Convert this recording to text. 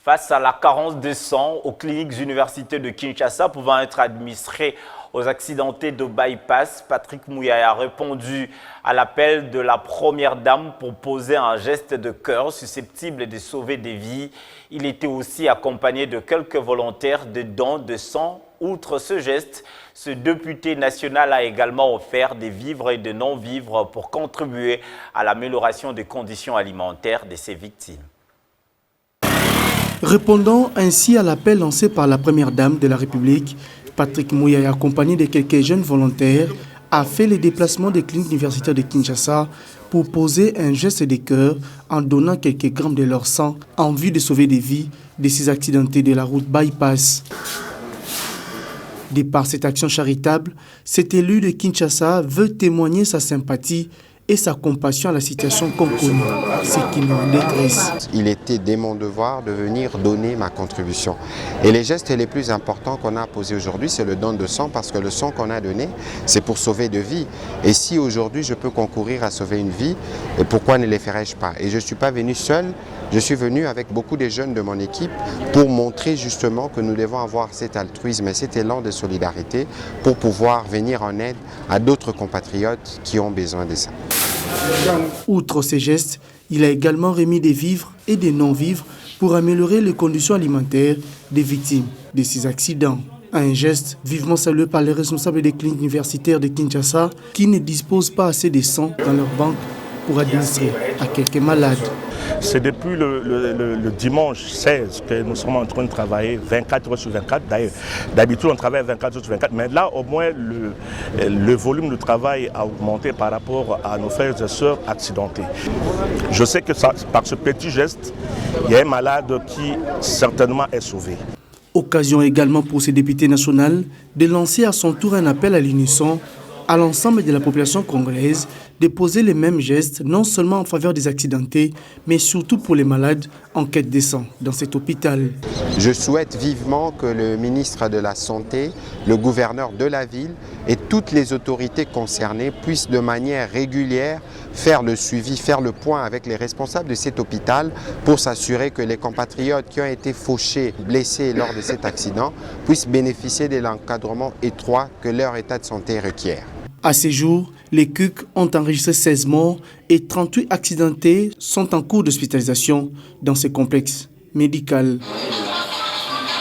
Face à la carence de sang aux cliniques universitaires de Kinshasa pouvant être administrées aux accidentés de bypass, Patrick Mouyaya a répondu à l'appel de la première dame pour poser un geste de cœur susceptible de sauver des vies. Il était aussi accompagné de quelques volontaires de dons de sang. Outre ce geste, ce député national a également offert des vivres et des non-vivres pour contribuer à l'amélioration des conditions alimentaires de ses victimes. Répondant ainsi à l'appel lancé par la première dame de la République, Patrick Mouyaya, accompagné de quelques jeunes volontaires, a fait le déplacement des cliniques universitaires de Kinshasa pour poser un geste de cœur en donnant quelques grammes de leur sang en vue de sauver des vies de ces accidentés de la route bypass. De par cette action charitable, cet élu de Kinshasa veut témoigner sa sympathie et sa compassion à la situation qu'on connaît, ce qui nous en détresse. Il était de mon devoir de venir donner ma contribution. Et les gestes les plus importants qu'on a posés aujourd'hui, c'est le don de sang, parce que le sang qu'on a donné, c'est pour sauver de vies. Et si aujourd'hui je peux concourir à sauver une vie, et pourquoi ne les ferais-je pas? Et je ne suis pas venu seul, je suis venu avec beaucoup de jeunes de mon équipe pour montrer justement que nous devons avoir cet altruisme et cet élan de solidarité pour pouvoir venir en aide à d'autres compatriotes qui ont besoin de ça. Outre ces gestes, il a également remis des vivres et des non-vivres pour améliorer les conditions alimentaires des victimes de ces accidents. Un geste vivement salué par les responsables des cliniques universitaires de Kinshasa qui ne disposent pas assez de sang dans leur banque pour administrer à quelques malades. C'est depuis le dimanche 16 que nous sommes en train de travailler 24 heures sur 24. D'ailleurs, d'habitude on travaille 24 heures sur 24, mais là au moins le volume de travail a augmenté par rapport à nos frères et sœurs accidentés. Je sais que par ce petit geste, il y a un malade qui certainement est sauvé. Occasion également pour ce député national de lancer à son tour un appel à l'unisson à l'ensemble de la population congolaise de poser les mêmes gestes, non seulement en faveur des accidentés, mais surtout pour les malades en quête de sang dans cet hôpital. Je souhaite vivement que le ministre de la Santé, le gouverneur de la ville et toutes les autorités concernées puissent de manière régulière faire le suivi, faire le point avec les responsables de cet hôpital pour s'assurer que les compatriotes qui ont été fauchés, blessés lors de cet accident puissent bénéficier de l'encadrement étroit que leur état de santé requiert. À ce jour, les CUC ont enregistré 16 morts et 38 accidentés sont en cours d'hospitalisation dans ce complexe médical.